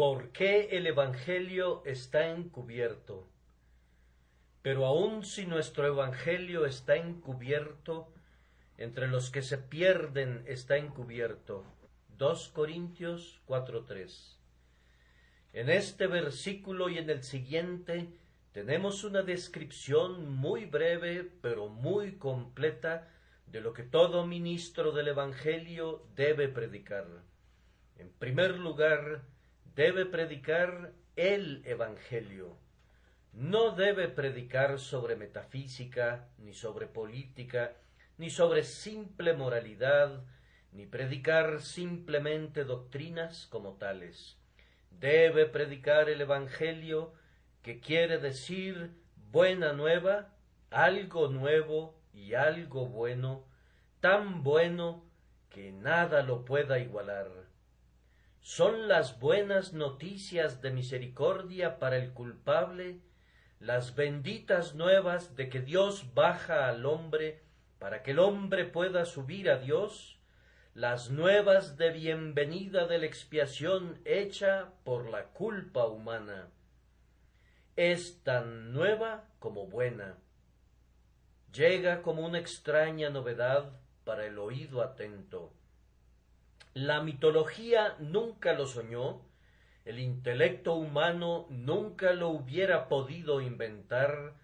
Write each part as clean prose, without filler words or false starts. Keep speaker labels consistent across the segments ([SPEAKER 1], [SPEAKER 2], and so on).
[SPEAKER 1] ¿Por qué el Evangelio está encubierto? Pero aun si nuestro Evangelio está encubierto, entre los que se pierden está encubierto. 2 Corintios 4:3. En este versículo y en el siguiente tenemos una descripción muy breve pero muy completa de lo que todo ministro del Evangelio debe predicar. En primer lugar, debe predicar el Evangelio. No debe predicar sobre metafísica, ni sobre política, ni sobre simple moralidad, ni predicar simplemente doctrinas como tales. Debe predicar el Evangelio, que quiere decir buena nueva, algo nuevo y algo bueno, tan bueno que nada lo pueda igualar. Son las buenas noticias de misericordia para el culpable, las benditas nuevas de que Dios baja al hombre para que el hombre pueda subir a Dios, las nuevas de bienvenida de la expiación hecha por la culpa humana. Es tan nueva como buena. Llega como una extraña novedad para el oído atento. La mitología nunca lo soñó, el intelecto humano nunca lo hubiera podido inventar,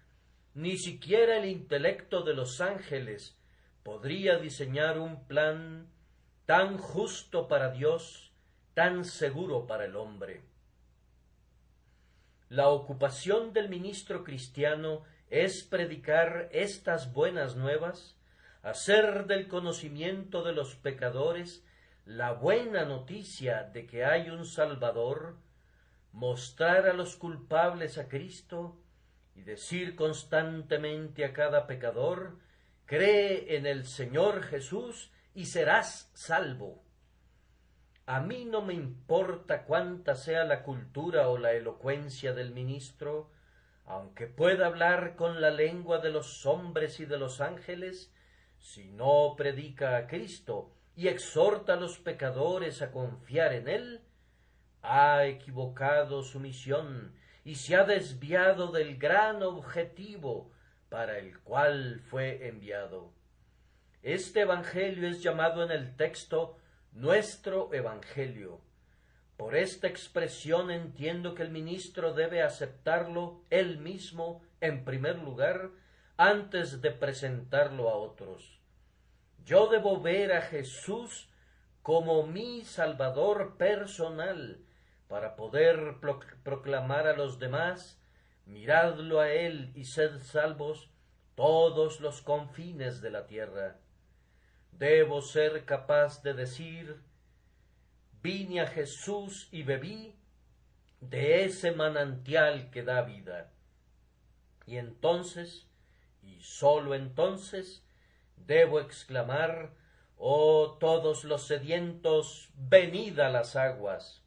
[SPEAKER 1] ni siquiera el intelecto de los ángeles podría diseñar un plan tan justo para Dios, tan seguro para el hombre. La ocupación del ministro cristiano es predicar estas buenas nuevas, hacer del conocimiento de los pecadores la buena noticia de que hay un Salvador, mostrar a los culpables a Cristo y decir constantemente a cada pecador: cree en el Señor Jesús y serás salvo. A mí no me importa cuánta sea la cultura o la elocuencia del ministro, aunque pueda hablar con la lengua de los hombres y de los ángeles, si no predica a Cristo y exhorta a los pecadores a confiar en Él, ha equivocado su misión y se ha desviado del gran objetivo para el cual fue enviado. Este Evangelio es llamado en el texto nuestro Evangelio. Por esta expresión entiendo que el ministro debe aceptarlo él mismo en primer lugar antes de presentarlo a otros. Yo debo ver a Jesús como mi Salvador personal para poder proclamar a los demás: miradlo a Él y sed salvos todos los confines de la tierra. Debo ser capaz de decir: vine a Jesús y bebí de ese manantial que da vida. Y entonces, y sólo entonces, debo exclamar: oh todos los sedientos, venid a las aguas.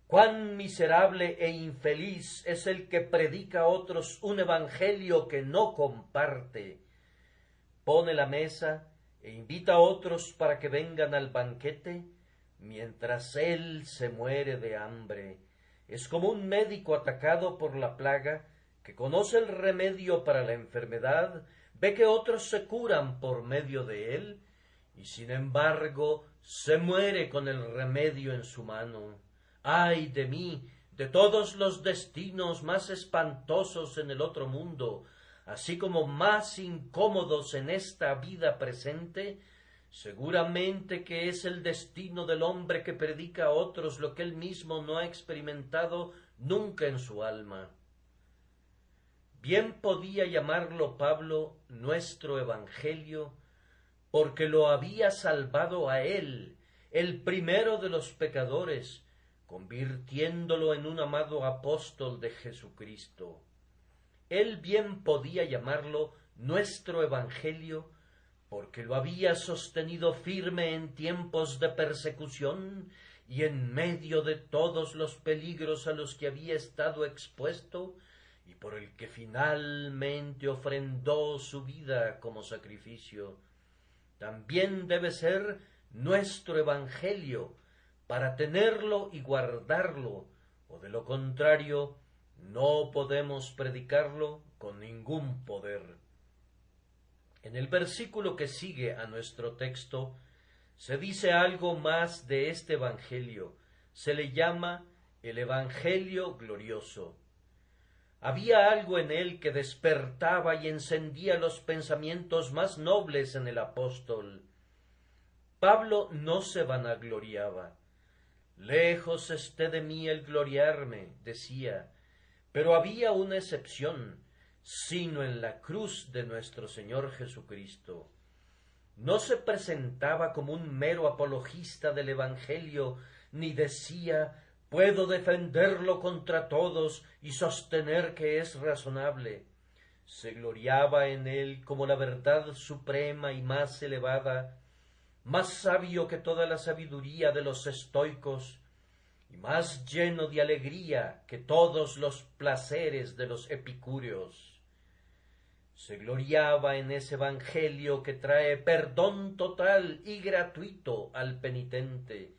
[SPEAKER 1] Cuán miserable e infeliz es el que predica a otros un evangelio que no comparte. Pone la mesa e invita a otros para que vengan al banquete, mientras él se muere de hambre. Es como un médico atacado por la plaga, que conoce el remedio para la enfermedad, ve que otros se curan por medio de él, y sin embargo se muere con el remedio en su mano. ¡Ay de mí, de todos los destinos más espantosos en el otro mundo, así como más incómodos en esta vida presente! Seguramente que es el destino del hombre que predica a otros lo que él mismo no ha experimentado nunca en su alma. Bien podía llamarlo Pablo nuestro Evangelio, porque lo había salvado a él, el primero de los pecadores, convirtiéndolo en un amado apóstol de Jesucristo. Él bien podía llamarlo nuestro Evangelio, porque lo había sostenido firme en tiempos de persecución y en medio de todos los peligros a los que había estado expuesto, y por el que finalmente ofrendó su vida como sacrificio. También debe ser nuestro Evangelio, para tenerlo y guardarlo, o de lo contrario, no podemos predicarlo con ningún poder. En el versículo que sigue a nuestro texto, se dice algo más de este Evangelio. Se le llama el Evangelio glorioso. Había algo en él que despertaba y encendía los pensamientos más nobles en el apóstol. Pablo no se vanagloriaba. Lejos esté de mí el gloriarme, decía, pero había una excepción, sino en la cruz de nuestro Señor Jesucristo. No se presentaba como un mero apologista del Evangelio, ni decía, puedo defenderlo contra todos y sostener que es razonable. Se gloriaba en él como la verdad suprema y más elevada, más sabio que toda la sabiduría de los estoicos, y más lleno de alegría que todos los placeres de los epicúreos. Se gloriaba en ese Evangelio que trae perdón total y gratuito al penitente,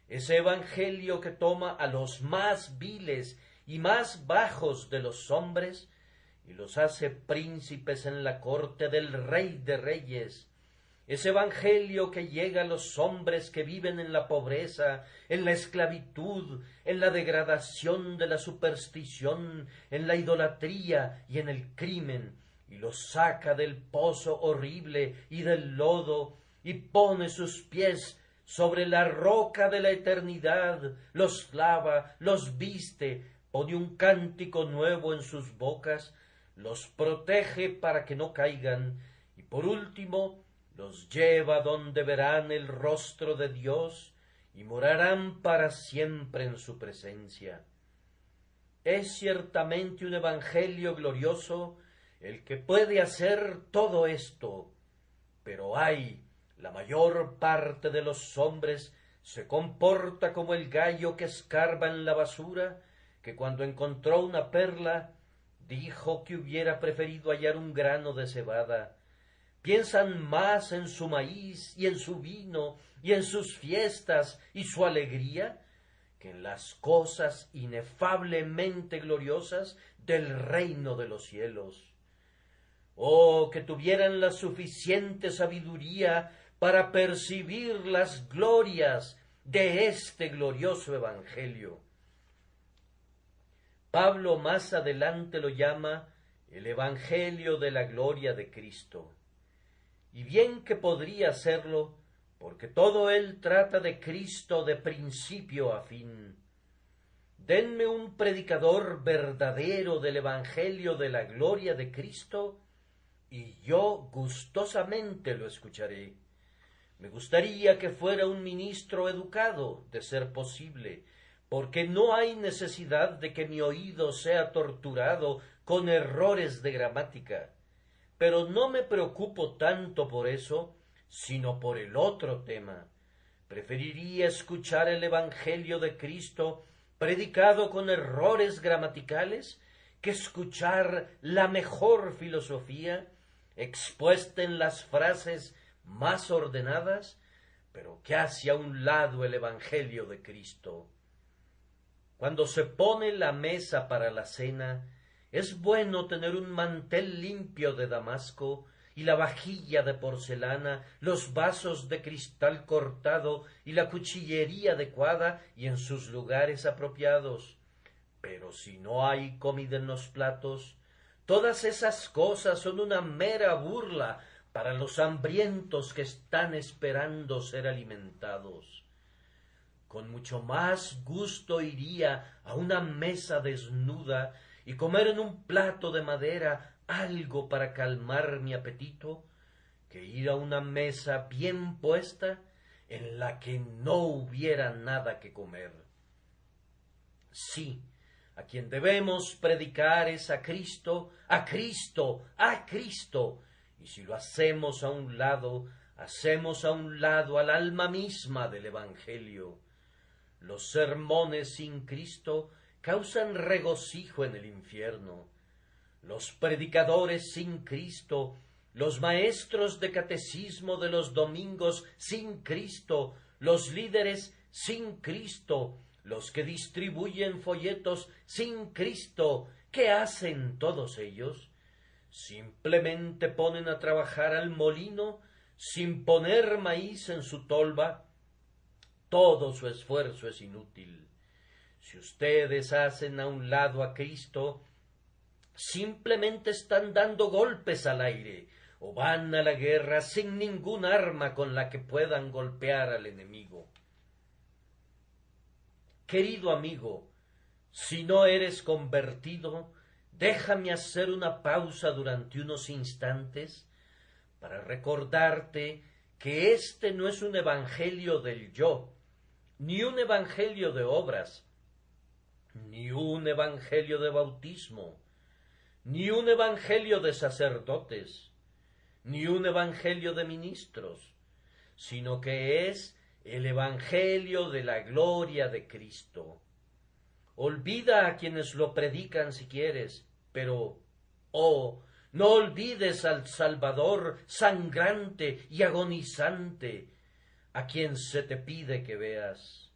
[SPEAKER 1] ese Evangelio que toma a los más viles y más bajos de los hombres y los hace príncipes en la corte del Rey de Reyes, ese Evangelio que llega a los hombres que viven en la pobreza, en la esclavitud, en la degradación de la superstición, en la idolatría y en el crimen, y los saca del pozo horrible y del lodo, y pone sus pies sobre la roca de la eternidad, los lava, los viste, pone un cántico nuevo en sus bocas, los protege para que no caigan, y por último los lleva donde verán el rostro de Dios y morarán para siempre en su presencia. Es ciertamente un evangelio glorioso el que puede hacer todo esto, pero ay, la mayor parte de los hombres se comporta como el gallo que escarba en la basura, que cuando encontró una perla dijo que hubiera preferido hallar un grano de cebada. Piensan más en su maíz y en su vino y en sus fiestas y su alegría que en las cosas inefablemente gloriosas del reino de los cielos. Oh, que tuvieran la suficiente sabiduría para percibir las glorias de este glorioso Evangelio. Pablo más adelante lo llama el Evangelio de la gloria de Cristo. Y bien que podría serlo, porque todo él trata de Cristo de principio a fin. Denme un predicador verdadero del Evangelio de la gloria de Cristo, y yo gustosamente lo escucharé. Me gustaría que fuera un ministro educado, de ser posible, porque no hay necesidad de que mi oído sea torturado con errores de gramática. Pero no me preocupo tanto por eso, sino por el otro tema. Preferiría escuchar el Evangelio de Cristo predicado con errores gramaticales que escuchar la mejor filosofía expuesta en las frases más ordenadas, pero que hace a un lado el Evangelio de Cristo. Cuando se pone la mesa para la cena, es bueno tener un mantel limpio de damasco y la vajilla de porcelana, los vasos de cristal cortado y la cuchillería adecuada y en sus lugares apropiados. Pero si no hay comida en los platos, todas esas cosas son una mera burla para los hambrientos que están esperando ser alimentados. Con mucho más gusto iría a una mesa desnuda y comer en un plato de madera algo para calmar mi apetito, que ir a una mesa bien puesta en la que no hubiera nada que comer. Sí, a quien debemos predicar es a Cristo, a Cristo, a Cristo, y si lo hacemos a un lado, hacemos a un lado al alma misma del Evangelio. Los sermones sin Cristo causan regocijo en el infierno. Los predicadores sin Cristo, los maestros de catecismo de los domingos sin Cristo, los líderes sin Cristo, los que distribuyen folletos sin Cristo, ¿qué hacen todos ellos? Simplemente ponen a trabajar al molino sin poner maíz en su tolva. Todo su esfuerzo es inútil. Si ustedes hacen a un lado a Cristo, simplemente están dando golpes al aire o van a la guerra sin ningún arma con la que puedan golpear al enemigo. Querido amigo, si no eres convertido, déjame hacer una pausa durante unos instantes para recordarte que este no es un evangelio del yo, ni un evangelio de obras, ni un evangelio de bautismo, ni un evangelio de sacerdotes, ni un evangelio de ministros, sino que es el evangelio de la gloria de Cristo. Olvida a quienes lo predican si quieres, pero, no olvides al Salvador sangrante y agonizante, a quien se te pide que veas.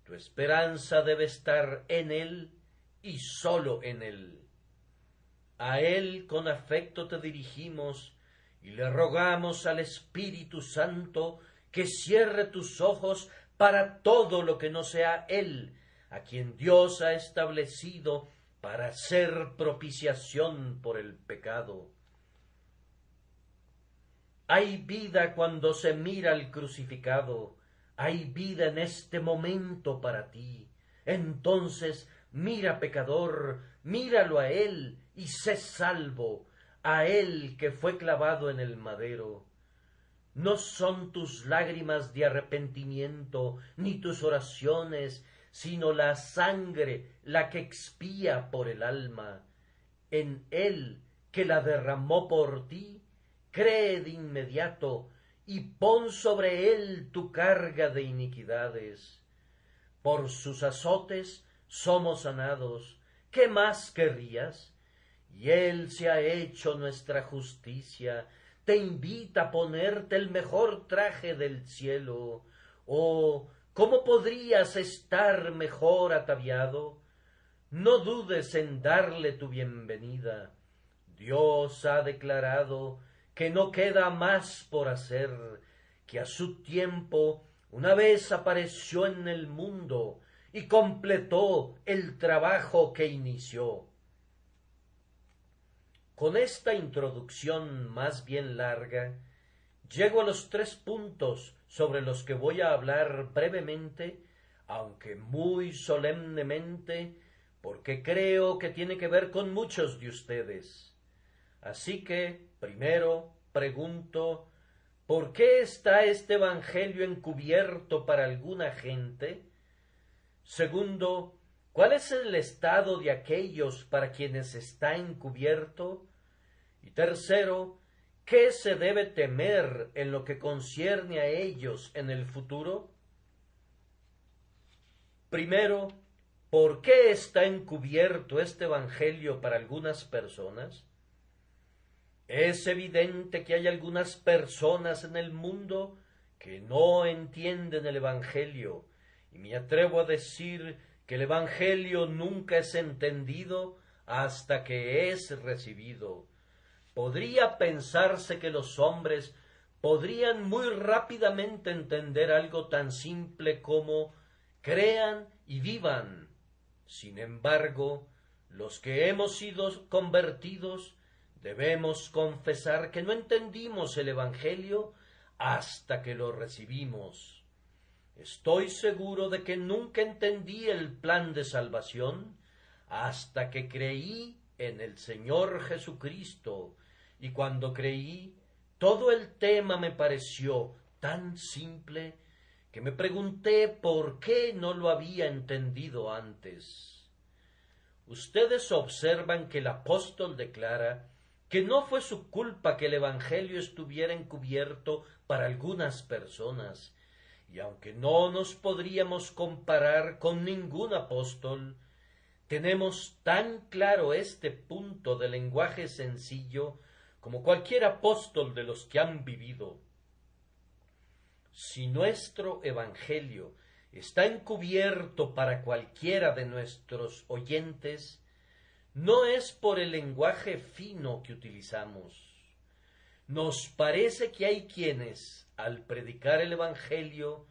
[SPEAKER 1] Tu esperanza debe estar en Él y sólo en Él. A Él con afecto te dirigimos y le rogamos al Espíritu Santo que cierre tus ojos para todo lo que no sea Él, a quien Dios ha establecido para hacer propiciación por el pecado. Hay vida cuando se mira al crucificado, hay vida en este momento para ti. Entonces, mira, pecador, míralo a Él y sé salvo, a Él que fue clavado en el madero. No son tus lágrimas de arrepentimiento, ni tus oraciones, sino la sangre la que expía por el alma. En Él, que la derramó por ti, cree de inmediato y pon sobre Él tu carga de iniquidades. Por sus azotes somos sanados. ¿Qué más querrías? Y Él se ha hecho nuestra justicia. Te invita a ponerte el mejor traje del cielo. Oh, ¿cómo podrías estar mejor ataviado? No dudes en darle tu bienvenida. Dios ha declarado que no queda más por hacer, que a su tiempo una vez apareció en el mundo y completó el trabajo que inició. Con esta introducción más bien larga, llego a los 3 puntos sobre los que voy a hablar brevemente, aunque muy solemnemente, porque creo que tiene que ver con muchos de ustedes. Así que, primero, pregunto, ¿por qué está este evangelio encubierto para alguna gente? Segundo, ¿cuál es el estado de aquellos para quienes está encubierto? Y tercero, ¿qué se debe temer en lo que concierne a ellos en el futuro? Primero, ¿por qué está encubierto este evangelio para algunas personas? Es evidente que hay algunas personas en el mundo que no entienden el evangelio, y me atrevo a decir que el evangelio nunca es entendido hasta que es recibido. Podría pensarse que los hombres podrían muy rápidamente entender algo tan simple como crean y vivan. Sin embargo, los que hemos sido convertidos debemos confesar que no entendimos el evangelio hasta que lo recibimos. Estoy seguro de que nunca entendí el plan de salvación hasta que creí en el Señor Jesucristo, y cuando creí, todo el tema me pareció tan simple que me pregunté por qué no lo había entendido antes. Ustedes observan que el apóstol declara que no fue su culpa que el evangelio estuviera encubierto para algunas personas, y aunque no nos podríamos comparar con ningún apóstol, tenemos tan claro este punto de lenguaje sencillo como cualquier apóstol de los que han vivido. Si nuestro evangelio está encubierto para cualquiera de nuestros oyentes, no es por el lenguaje fino que utilizamos. Nos parece que hay quienes, al predicar el Evangelio,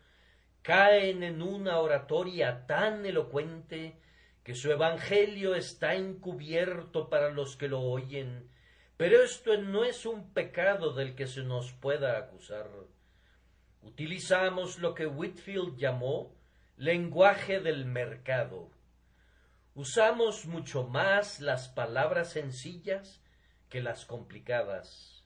[SPEAKER 1] caen en una oratoria tan elocuente que su Evangelio está encubierto para los que lo oyen, pero esto no es un pecado del que se nos pueda acusar. Utilizamos lo que Whitefield llamó lenguaje del mercado. Usamos mucho más las palabras sencillas que las complicadas.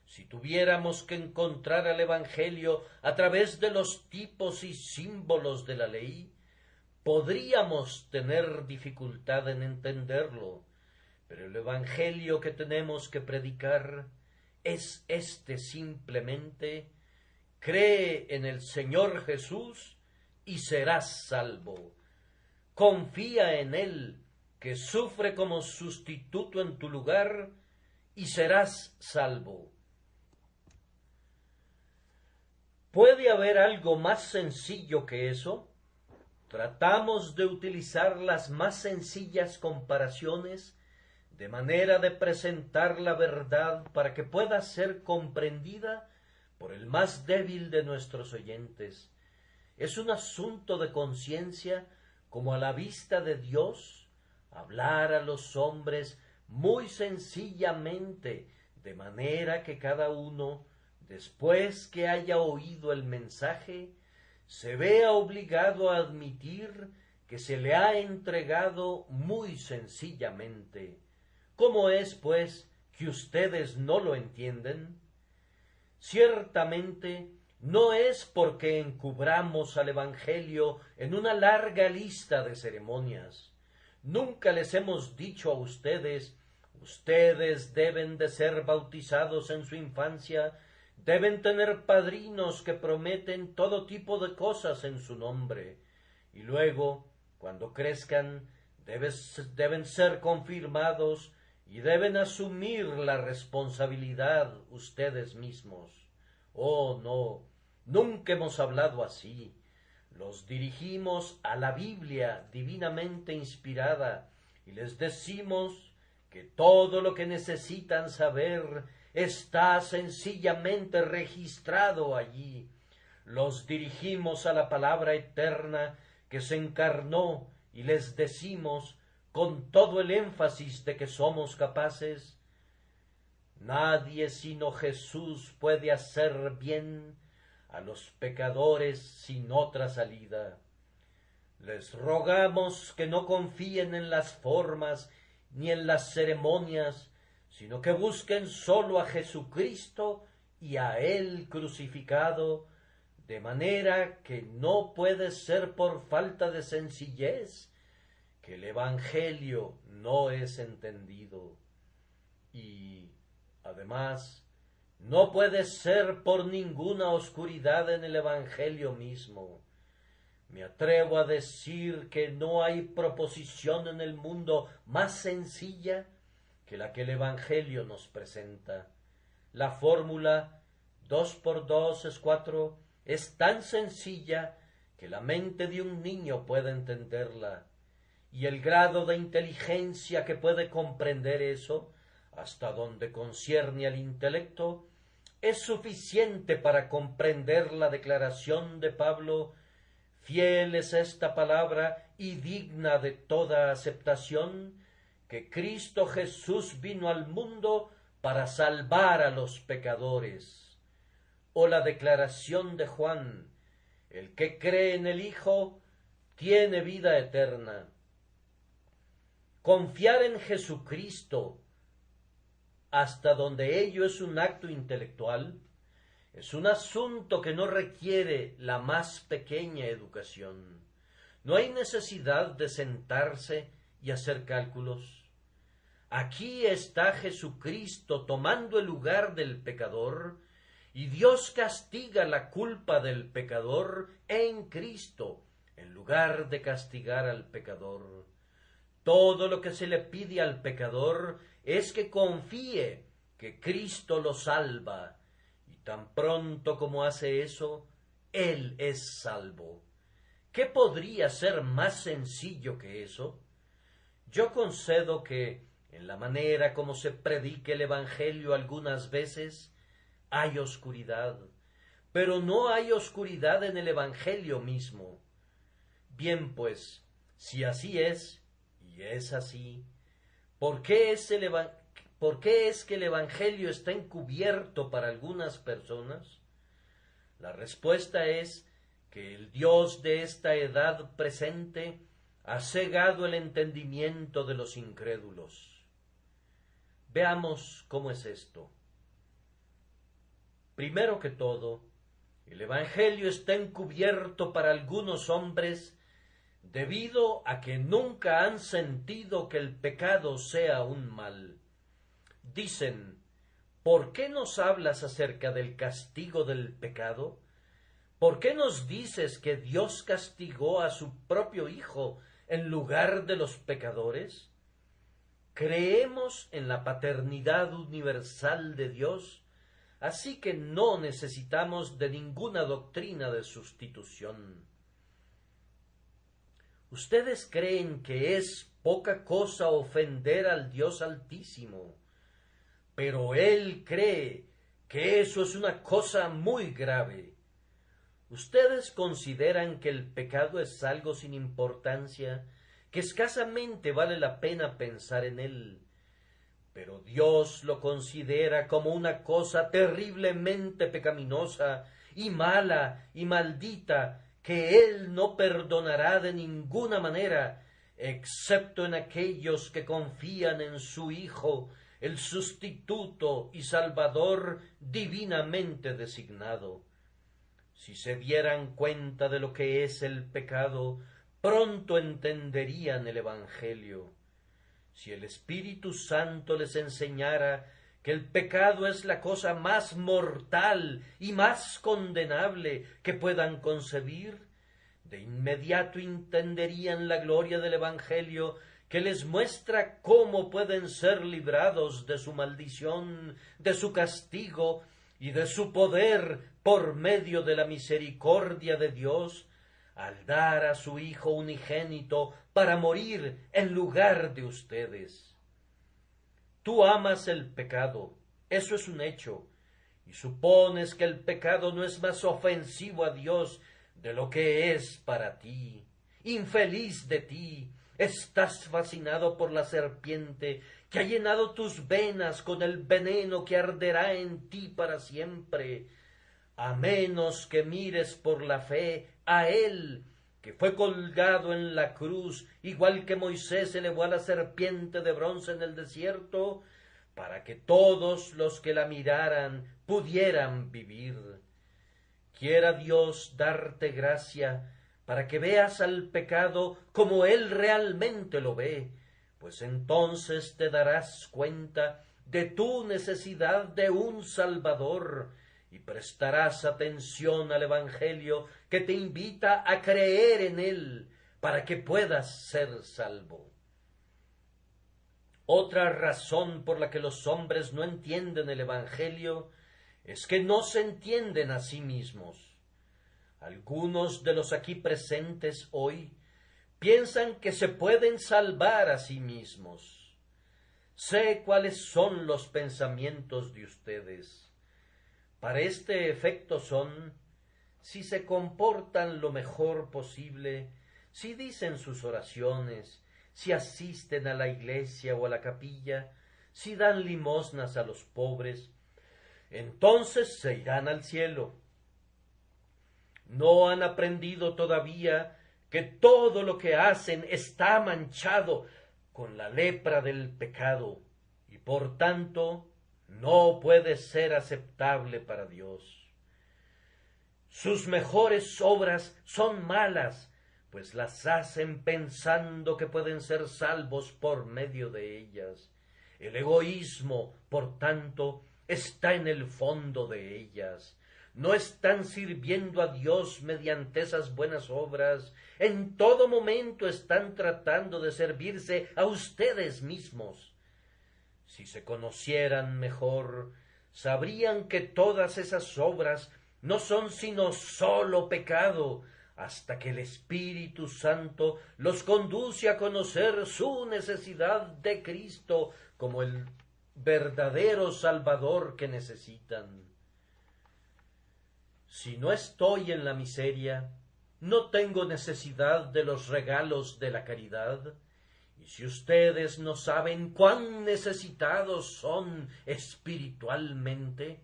[SPEAKER 1] Si tuviéramos que encontrar al Evangelio a través de los tipos y símbolos de la ley, podríamos tener dificultad en entenderlo, pero el Evangelio que tenemos que predicar es este simplemente: cree en el Señor Jesús y serás salvo. Confía en Él, que sufre como sustituto en tu lugar, y serás salvo. ¿Puede haber algo más sencillo que eso? Tratamos de utilizar las más sencillas comparaciones de manera de presentar la verdad para que pueda ser comprendida por el más débil de nuestros oyentes. Es un asunto de conciencia, como a la vista de Dios, hablar a los hombres muy sencillamente, de manera que cada uno, después que haya oído el mensaje, se vea obligado a admitir que se le ha entregado muy sencillamente. ¿Cómo es, pues, que ustedes no lo entienden? Ciertamente, no es porque encubramos al Evangelio en una larga lista de ceremonias. Nunca les hemos dicho a ustedes: ustedes deben de ser bautizados en su infancia, deben tener padrinos que prometen todo tipo de cosas en su nombre, y luego, cuando crezcan, deben ser confirmados y deben asumir la responsabilidad ustedes mismos. Oh, no, nunca hemos hablado así. Los dirigimos a la Biblia divinamente inspirada y les decimos que todo lo que necesitan saber está sencillamente registrado allí. Los dirigimos a la palabra eterna que se encarnó y les decimos, con todo el énfasis de que somos capaces: nadie sino Jesús puede hacer bien a los pecadores sin otra salida. Les rogamos que no confíen en las formas ni en las ceremonias, sino que busquen sólo a Jesucristo y a Él crucificado, de manera que no puede ser por falta de sencillez que el Evangelio no es entendido. Y, además, no puede ser por ninguna oscuridad en el Evangelio mismo. Me atrevo a decir que no hay proposición en el mundo más sencilla que la que el Evangelio nos presenta. La fórmula 2 por 2 es 4 es tan sencilla que la mente de un niño puede entenderla, y el grado de inteligencia que puede comprender eso, hasta donde concierne al intelecto, es suficiente para comprender la declaración de Pablo: fiel es esta palabra y digna de toda aceptación, que Cristo Jesús vino al mundo para salvar a los pecadores. O la declaración de Juan: el que cree en el Hijo tiene vida eterna. Confiar en Jesucristo, hasta donde ello es un acto intelectual, es un asunto que no requiere la más pequeña educación. No hay necesidad de sentarse y hacer cálculos. Aquí está Jesucristo tomando el lugar del pecador, y Dios castiga la culpa del pecador en Cristo, en lugar de castigar al pecador. Todo lo que se le pide al pecador es que confíe que Cristo lo salva, y tan pronto como hace eso, él es salvo. ¿Qué podría ser más sencillo que eso? Yo concedo que, en la manera como se predique el Evangelio algunas veces, hay oscuridad, pero no hay oscuridad en el Evangelio mismo. Bien, pues, si así es, y es así, ¿por qué es que el Evangelio está encubierto para algunas personas? La respuesta es que el Dios de esta edad presente ha cegado el entendimiento de los incrédulos. Veamos cómo es esto. Primero que todo, el Evangelio está encubierto para algunos hombres debido a que nunca han sentido que el pecado sea un mal. Dicen, ¿por qué nos hablas acerca del castigo del pecado? ¿Por qué nos dices que Dios castigó a su propio Hijo en lugar de los pecadores? Creemos en la paternidad universal de Dios, así que no necesitamos de ninguna doctrina de sustitución. Ustedes creen que es poca cosa ofender al Dios Altísimo, pero Él cree que eso es una cosa muy grave. ¿Ustedes consideran que el pecado es algo sin importancia, que escasamente vale la pena pensar en él? Pero Dios lo considera como una cosa terriblemente pecaminosa y mala y maldita, que Él no perdonará de ninguna manera, excepto en aquellos que confían en su Hijo, el sustituto y Salvador divinamente designado. Si se dieran cuenta de lo que es el pecado, pronto entenderían el Evangelio. Si el Espíritu Santo les enseñara que el pecado es la cosa más mortal y más condenable que puedan concebir, de inmediato entenderían la gloria del Evangelio, que les muestra cómo pueden ser librados de su maldición, de su castigo y de su poder por medio de la misericordia de Dios, al dar a su Hijo unigénito para morir en lugar de ustedes. Tú amas el pecado, eso es un hecho, y supones que el pecado no es más ofensivo a Dios de lo que es para ti. Infeliz de ti, estás fascinado por la serpiente que ha llenado tus venas con el veneno que arderá en ti para siempre, a menos que mires por la fe a Él, que fue colgado en la cruz, igual que Moisés elevó a la serpiente de bronce en el desierto, para que todos los que la miraran pudieran vivir. Quiera Dios darte gracia para que veas al pecado como Él realmente lo ve, pues entonces te darás cuenta de tu necesidad de un Salvador, y prestarás atención al Evangelio que te invita a creer en él para que puedas ser salvo. Otra razón por la que los hombres no entienden el Evangelio es que no se entienden a sí mismos. Algunos de los aquí presentes hoy piensan que se pueden salvar a sí mismos. Sé cuáles son los pensamientos de ustedes. Para este efecto son, si se comportan lo mejor posible, si dicen sus oraciones, si asisten a la iglesia o a la capilla, si dan limosnas a los pobres, entonces se irán al cielo. No han aprendido todavía que todo lo que hacen está manchado con la lepra del pecado y por tanto no puede ser aceptable para Dios. Sus mejores obras son malas, pues las hacen pensando que pueden ser salvos por medio de ellas. El egoísmo, por tanto, está en el fondo de ellas. No están sirviendo a Dios mediante esas buenas obras. En todo momento están tratando de servirse a ustedes mismos. Si se conocieran mejor, sabrían que todas esas obras no son sino solo pecado, hasta que el Espíritu Santo los conduce a conocer su necesidad de Cristo como el verdadero Salvador que necesitan. Si no estoy en la miseria, no tengo necesidad de los regalos de la caridad, y si ustedes no saben cuán necesitados son espiritualmente,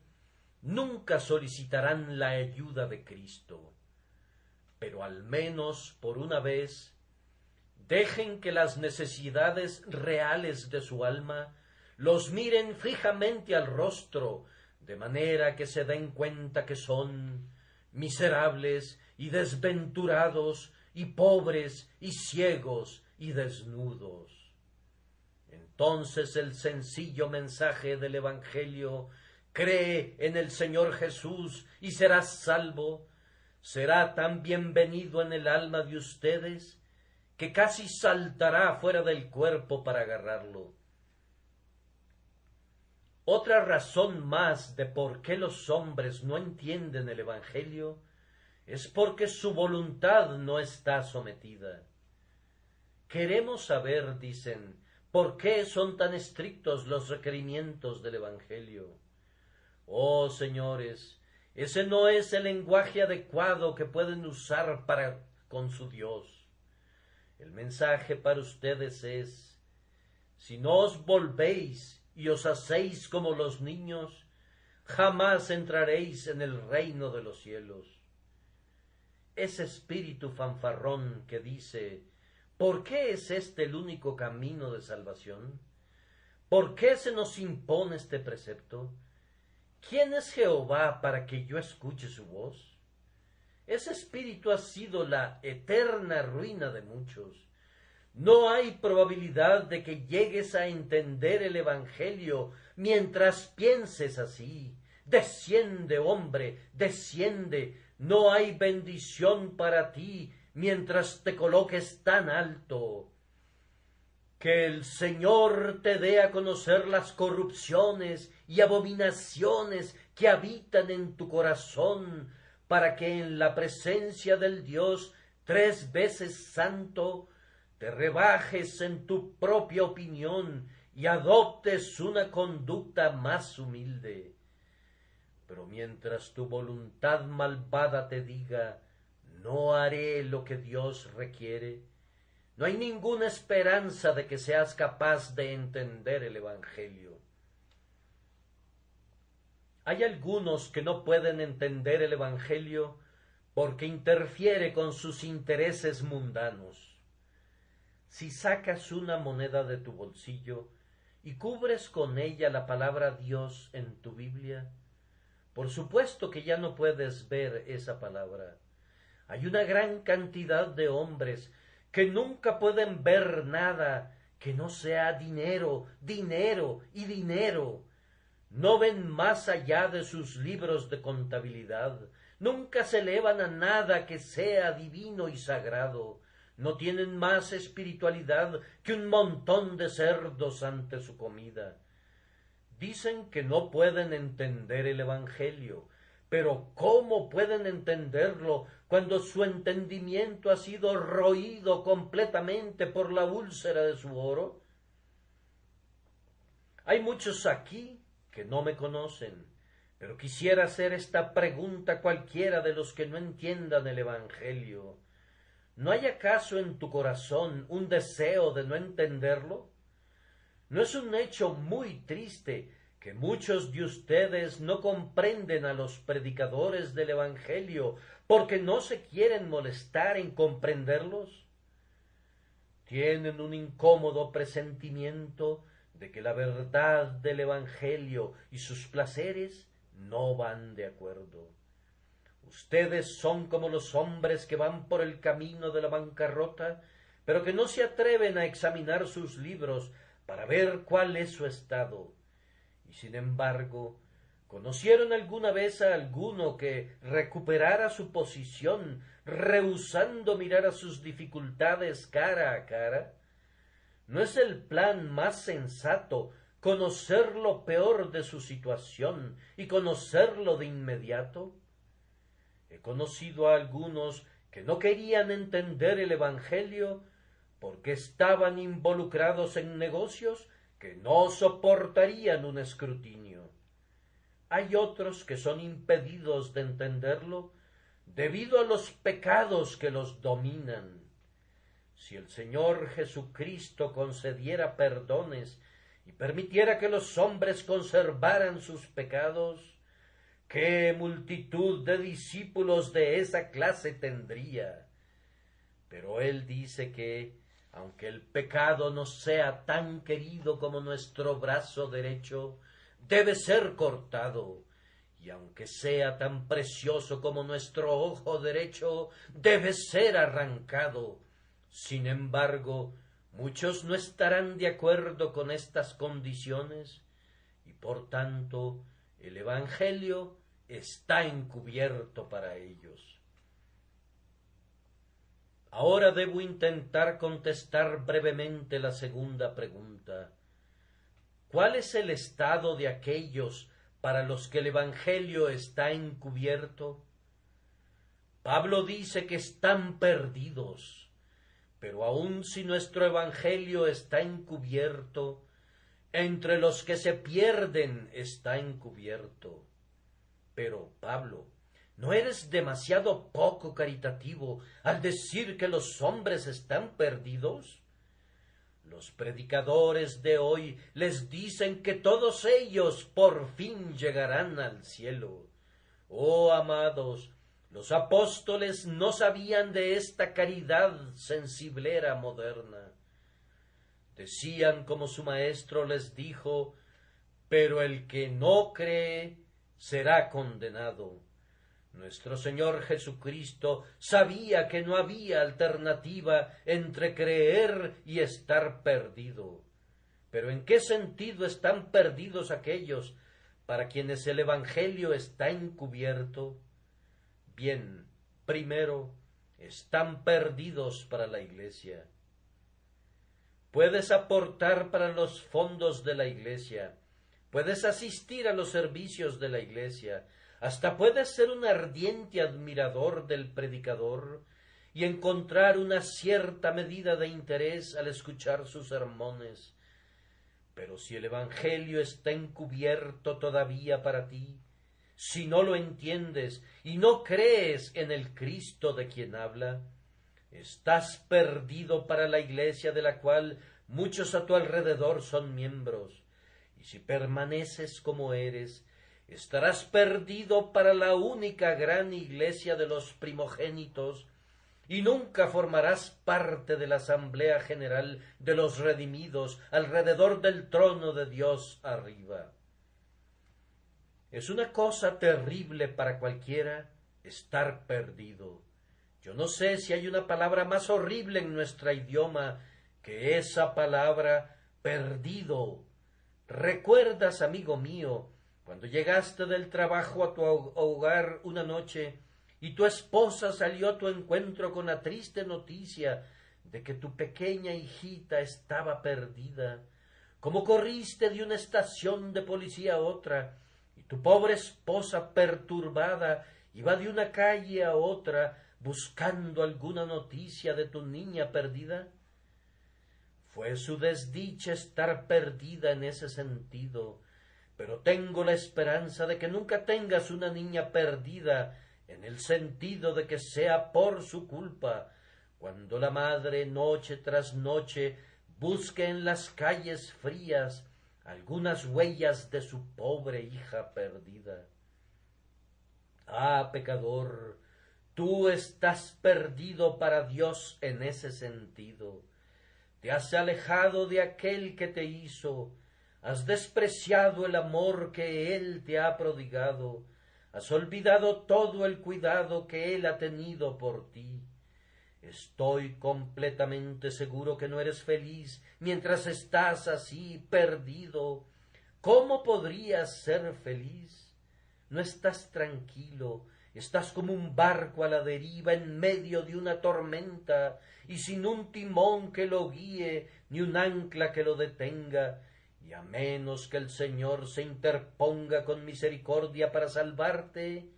[SPEAKER 1] nunca solicitarán la ayuda de Cristo. Pero al menos por una vez, dejen que las necesidades reales de su alma los miren fijamente al rostro, de manera que se den cuenta que son miserables y desventurados y pobres y ciegos y desnudos. Entonces el sencillo mensaje del Evangelio: cree en el Señor Jesús y serás salvo, será tan bienvenido en el alma de ustedes que casi saltará fuera del cuerpo para agarrarlo. Otra razón más de por qué los hombres no entienden el Evangelio es porque su voluntad no está sometida. Queremos saber, dicen, por qué son tan estrictos los requerimientos del Evangelio. Oh, señores, ese no es el lenguaje adecuado que pueden usar para con su Dios. El mensaje para ustedes es: si no os volvéis y os hacéis como los niños, jamás entraréis en el reino de los cielos. Ese espíritu fanfarrón que dice: ¿por qué es este el único camino de salvación? ¿Por qué se nos impone este precepto? ¿Quién es Jehová para que yo escuche su voz? Ese espíritu ha sido la eterna ruina de muchos. No hay probabilidad de que llegues a entender el Evangelio mientras pienses así. Desciende, hombre, desciende. No hay bendición para ti mientras te coloques tan alto. Que el Señor te dé a conocer las corrupciones y abominaciones que habitan en tu corazón, para que en la presencia del Dios 3 veces santo te rebajes en tu propia opinión y adoptes una conducta más humilde. Pero mientras tu voluntad malvada te diga: no haré lo que Dios requiere, no hay ninguna esperanza de que seas capaz de entender el Evangelio. Hay algunos que no pueden entender el Evangelio porque interfiere con sus intereses mundanos. Si sacas una moneda de tu bolsillo y cubres con ella la palabra Dios en tu Biblia, por supuesto que ya no puedes ver esa palabra. Hay una gran cantidad de hombres que nunca pueden ver nada que no sea dinero, dinero y dinero. No ven más allá de sus libros de contabilidad, nunca se elevan a nada que sea divino y sagrado. No tienen más espiritualidad que un montón de cerdos ante su comida. Dicen que no pueden entender el Evangelio, pero ¿cómo pueden entenderlo cuando su entendimiento ha sido roído completamente por la úlcera de su oro? Hay muchos aquí que no me conocen, pero quisiera hacer esta pregunta a cualquiera de los que no entiendan el Evangelio. ¿No hay acaso en tu corazón un deseo de no entenderlo? ¿No es un hecho muy triste que muchos de ustedes no comprenden a los predicadores del Evangelio porque no se quieren molestar en comprenderlos? Tienen un incómodo presentimiento de que la verdad del Evangelio y sus placeres no van de acuerdo. Ustedes son como los hombres que van por el camino de la bancarrota, pero que no se atreven a examinar sus libros para ver cuál es su estado. Y sin embargo, ¿conocieron alguna vez a alguno que recuperara su posición, rehusando mirar a sus dificultades cara a cara? ¿No es el plan más sensato conocer lo peor de su situación y conocerlo de inmediato? He conocido a algunos que no querían entender el Evangelio porque estaban involucrados en negocios que no soportarían un escrutinio. Hay otros que son impedidos de entenderlo debido a los pecados que los dominan. Si el Señor Jesucristo concediera perdones y permitiera que los hombres conservaran sus pecados, ¿qué multitud de discípulos de esa clase tendría? Pero Él dice que, aunque el pecado no sea tan querido como nuestro brazo derecho, debe ser cortado, y aunque sea tan precioso como nuestro ojo derecho, debe ser arrancado. Sin embargo, muchos no estarán de acuerdo con estas condiciones, y por tanto el Evangelio está encubierto para ellos. Ahora debo intentar contestar brevemente la segunda pregunta. ¿Cuál es el estado de aquellos para los que el Evangelio está encubierto? Pablo dice que están perdidos, pero aun si nuestro Evangelio está encubierto, entre los que se pierden está encubierto. Pero, Pablo, ¿no eres demasiado poco caritativo al decir que los hombres están perdidos? Los predicadores de hoy les dicen que todos ellos por fin llegarán al cielo. Oh, amados, los apóstoles no sabían de esta caridad sensiblera moderna. Decían como su maestro les dijo, pero el que no cree será condenado. Nuestro Señor Jesucristo sabía que no había alternativa entre creer y estar perdido. Pero ¿en qué sentido están perdidos aquellos para quienes el Evangelio está encubierto? Bien, primero, están perdidos para la Iglesia. Puedes aportar para los fondos de la Iglesia, puedes asistir a los servicios de la Iglesia, hasta puedes ser un ardiente admirador del predicador y encontrar una cierta medida de interés al escuchar sus sermones. Pero si el Evangelio está encubierto todavía para ti, si no lo entiendes y no crees en el Cristo de quien habla, estás perdido para la Iglesia de la cual muchos a tu alrededor son miembros, y si permaneces como eres, estarás perdido para la única gran Iglesia de los primogénitos, y nunca formarás parte de la Asamblea General de los redimidos alrededor del trono de Dios arriba. Es una cosa terrible para cualquiera estar perdido. Yo no sé si hay una palabra más horrible en nuestro idioma que esa palabra perdido. ¿Recuerdas, amigo mío, cuando llegaste del trabajo a tu hogar una noche y tu esposa salió a tu encuentro con la triste noticia de que tu pequeña hijita estaba perdida? ¿Cómo corriste de una estación de policía a otra y tu pobre esposa perturbada iba de una calle a otra buscando alguna noticia de tu niña perdida? Fue su desdicha estar perdida en ese sentido, pero tengo la esperanza de que nunca tengas una niña perdida en el sentido de que sea por su culpa, cuando la madre noche tras noche busque en las calles frías algunas huellas de su pobre hija perdida. Ah, pecador, tú estás perdido para Dios en ese sentido. Te has alejado de aquel que te hizo, has despreciado el amor que Él te ha prodigado, has olvidado todo el cuidado que Él ha tenido por ti. Estoy completamente seguro que no eres feliz mientras estás así perdido. ¿Cómo podrías ser feliz? No estás tranquilo, estás como un barco a la deriva en medio de una tormenta y sin un timón que lo guíe ni un ancla que lo detenga, y a menos que el Señor se interponga con misericordia para salvarte,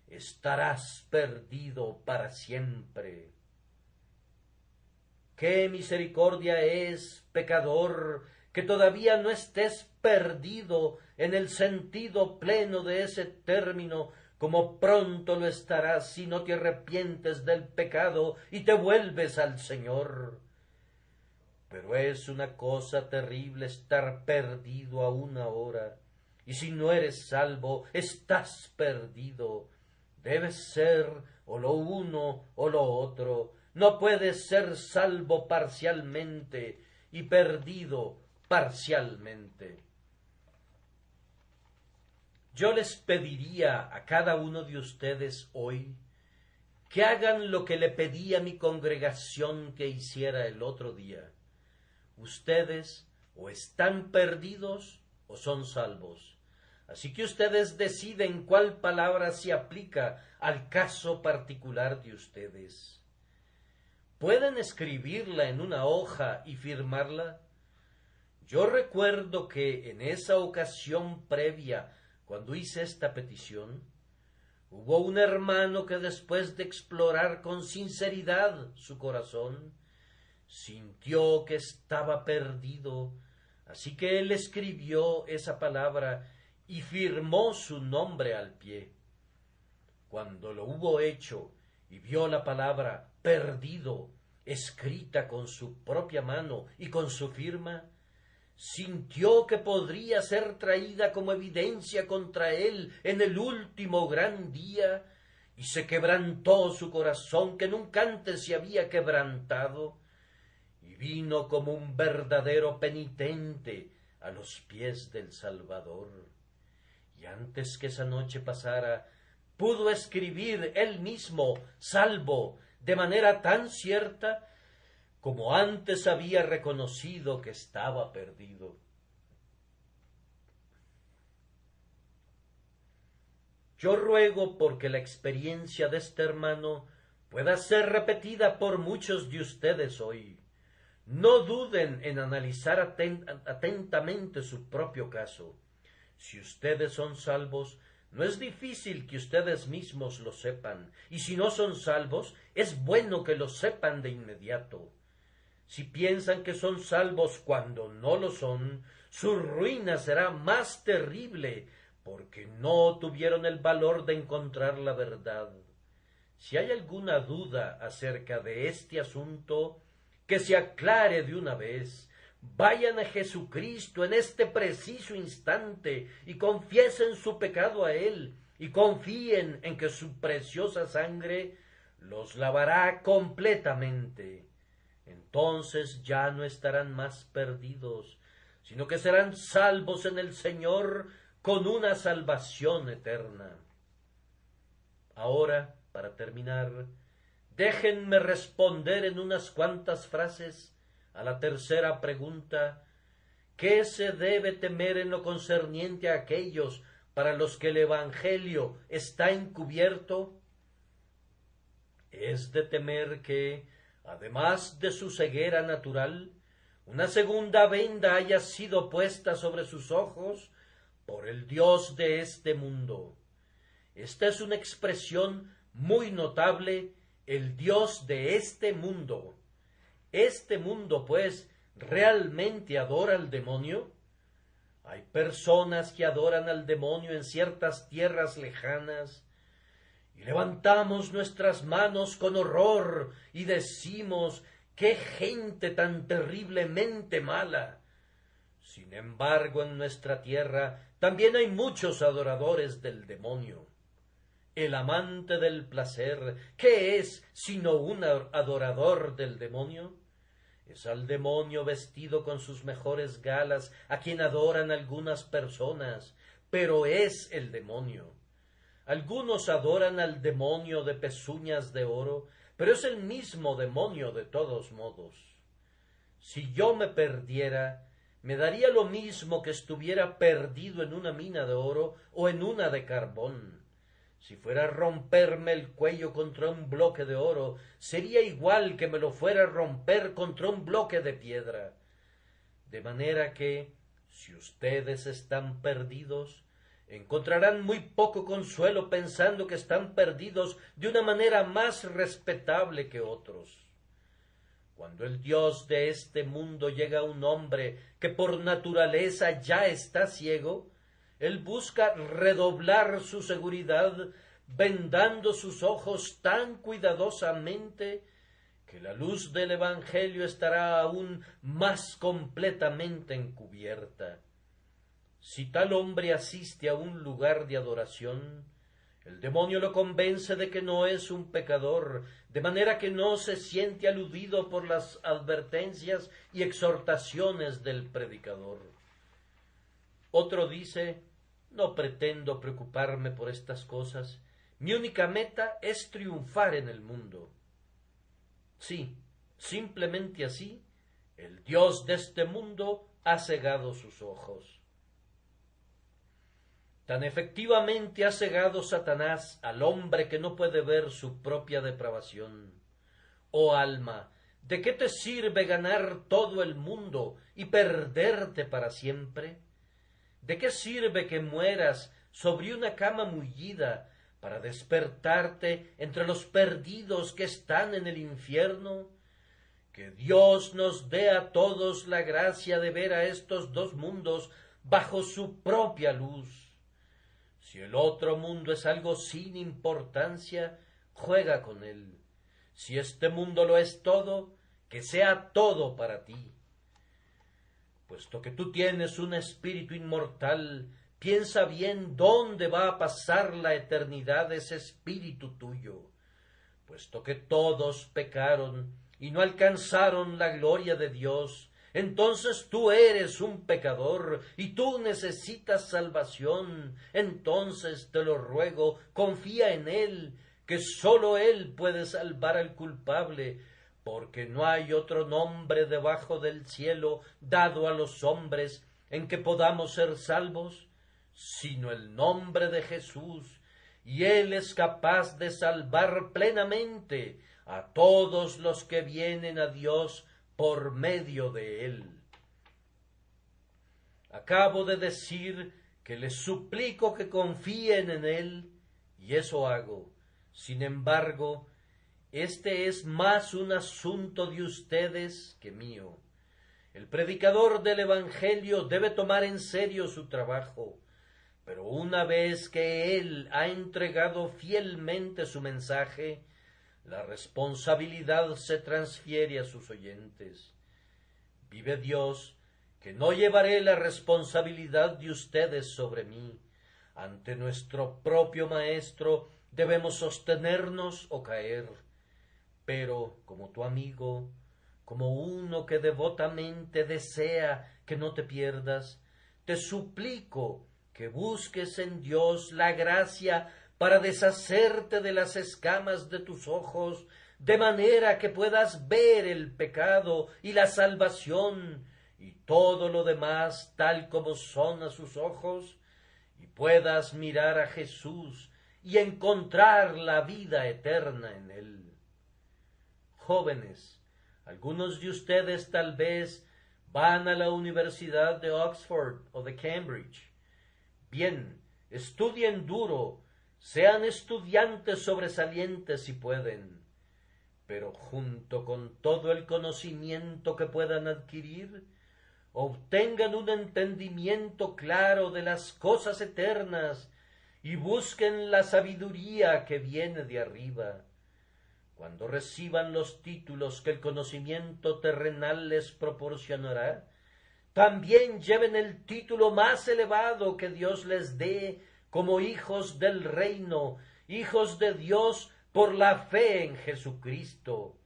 [SPEAKER 1] estarás perdido para siempre. ¡Qué misericordia es, pecador, que todavía no estés perdido en el sentido pleno de ese término, como pronto lo estarás si no te arrepientes del pecado y te vuelves al Señor! Pero es una cosa terrible estar perdido aún ahora, y si no eres salvo, estás perdido. Debes ser o lo uno o lo otro. No puedes ser salvo parcialmente y perdido parcialmente. Yo les pediría a cada uno de ustedes hoy que hagan lo que le pedí a mi congregación que hiciera el otro día. Ustedes o están perdidos o son salvos. Así que ustedes deciden cuál palabra se aplica al caso particular de ustedes. ¿Pueden escribirla en una hoja y firmarla? Yo recuerdo que en esa ocasión previa, cuando hice esta petición, hubo un hermano que después de explorar con sinceridad su corazón, sintió que estaba perdido, así que él escribió esa palabra y firmó su nombre al pie. Cuando lo hubo hecho y vio la palabra perdido escrita con su propia mano y con su firma, sintió que podría ser traída como evidencia contra él en el último gran día, y se quebrantó su corazón que nunca antes se había quebrantado, y vino como un verdadero penitente a los pies del Salvador. Y antes que esa noche pasara, pudo escribir él mismo, salvo, de manera tan cierta como antes había reconocido que estaba perdido. Yo ruego porque la experiencia de este hermano pueda ser repetida por muchos de ustedes hoy. No duden en analizar atentamente su propio caso. Si ustedes son salvos, no es difícil que ustedes mismos lo sepan, y si no son salvos, es bueno que lo sepan de inmediato. Si piensan que son salvos cuando no lo son, su ruina será más terrible, porque no tuvieron el valor de encontrar la verdad. Si hay alguna duda acerca de este asunto, que se aclare de una vez. Vayan a Jesucristo en este preciso instante y confiesen su pecado a Él, y confíen en que su preciosa sangre los lavará completamente. Entonces ya no estarán más perdidos, sino que serán salvos en el Señor con una salvación eterna. Ahora, para terminar, déjenme responder en unas cuantas frases a la tercera pregunta: ¿qué se debe temer en lo concerniente a aquellos para los que el Evangelio está encubierto? Es de temer que, además de su ceguera natural, una segunda venda haya sido puesta sobre sus ojos por el Dios de este mundo. Esta es una expresión muy notable, el Dios de este mundo. ¿Este mundo, pues, realmente adora al demonio? Hay personas que adoran al demonio en ciertas tierras lejanas, y levantamos nuestras manos con horror y decimos: ¡qué gente tan terriblemente mala! Sin embargo, en nuestra tierra también hay muchos adoradores del demonio. El amante del placer, ¿qué es sino un adorador del demonio? Es al demonio vestido con sus mejores galas a quien adoran algunas personas, pero es el demonio. Algunos adoran al demonio de pezuñas de oro, pero es el mismo demonio de todos modos. Si yo me perdiera, me daría lo mismo que estuviera perdido en una mina de oro o en una de carbón. Si fuera a romperme el cuello contra un bloque de oro, sería igual que me lo fuera a romper contra un bloque de piedra. De manera que, si ustedes están perdidos, encontrarán muy poco consuelo pensando que están perdidos de una manera más respetable que otros. Cuando el Dios de este mundo llega a un hombre que por naturaleza ya está ciego, él busca redoblar su seguridad, vendando sus ojos tan cuidadosamente que la luz del Evangelio estará aún más completamente encubierta. Si tal hombre asiste a un lugar de adoración, el demonio lo convence de que no es un pecador, de manera que no se siente aludido por las advertencias y exhortaciones del predicador. Otro dice: no pretendo preocuparme por estas cosas, mi única meta es triunfar en el mundo. Sí, simplemente así, el Dios de este mundo ha cegado sus ojos. Tan efectivamente ha cegado Satanás al hombre que no puede ver su propia depravación. Oh alma, ¿de qué te sirve ganar todo el mundo y perderte para siempre? ¿De qué sirve que mueras sobre una cama mullida para despertarte entre los perdidos que están en el infierno? Que Dios nos dé a todos la gracia de ver a estos dos mundos bajo su propia luz. Si el otro mundo es algo sin importancia, juega con él. Si este mundo lo es todo, que sea todo para ti. Puesto que tú tienes un espíritu inmortal, piensa bien dónde va a pasar la eternidad ese espíritu tuyo. Puesto que todos pecaron y no alcanzaron la gloria de Dios, entonces tú eres un pecador y tú necesitas salvación. Entonces te lo ruego, confía en Él, que sólo Él puede salvar al culpable, porque no hay otro nombre debajo del cielo dado a los hombres en que podamos ser salvos, sino el nombre de Jesús, y Él es capaz de salvar plenamente a todos los que vienen a Dios por medio de él. Acabo de decir que les suplico que confíen en él, y eso hago. Sin embargo, este es más un asunto de ustedes que mío. El predicador del Evangelio debe tomar en serio su trabajo, pero una vez que él ha entregado fielmente su mensaje, la responsabilidad se transfiere a sus oyentes. Vive Dios, que no llevaré la responsabilidad de ustedes sobre mí. Ante nuestro propio Maestro debemos sostenernos o caer. Pero, como tu amigo, como uno que devotamente desea que no te pierdas, te suplico que busques en Dios la gracia para deshacerte de las escamas de tus ojos, de manera que puedas ver el pecado y la salvación y todo lo demás tal como son a sus ojos, y puedas mirar a Jesús y encontrar la vida eterna en él. Jóvenes, algunos de ustedes tal vez van a la Universidad de Oxford o de Cambridge. Bien, estudien duro, sean estudiantes sobresalientes si pueden, pero junto con todo el conocimiento que puedan adquirir, obtengan un entendimiento claro de las cosas eternas y busquen la sabiduría que viene de arriba. Cuando reciban los títulos que el conocimiento terrenal les proporcionará, también lleven el título más elevado que Dios les dé como hijos del reino, hijos de Dios por la fe en Jesucristo.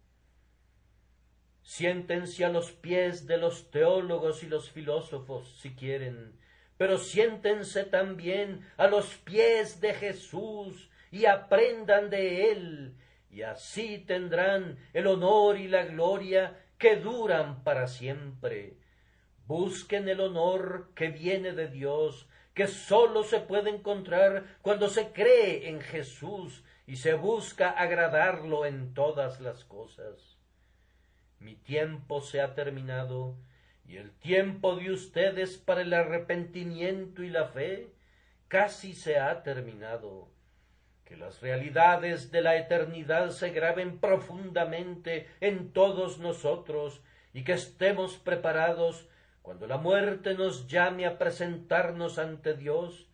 [SPEAKER 1] Siéntense a los pies de los teólogos y los filósofos si quieren, pero siéntense también a los pies de Jesús y aprendan de él, y así tendrán el honor y la gloria que duran para siempre. Busquen el honor que viene de Dios, que sólo se puede encontrar cuando se cree en Jesús y se busca agradarlo en todas las cosas. Mi tiempo se ha terminado, y el tiempo de ustedes para el arrepentimiento y la fe casi se ha terminado. Que las realidades de la eternidad se graben profundamente en todos nosotros y que estemos preparados cuando la muerte nos llame a presentarnos ante Dios,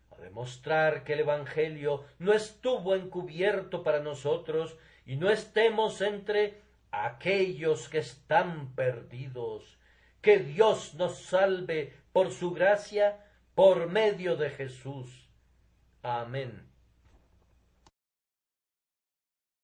[SPEAKER 1] a demostrar que el Evangelio no estuvo encubierto para nosotros y no estemos entre aquellos que están perdidos. Que Dios nos salve por su gracia, por medio de Jesús. Amén.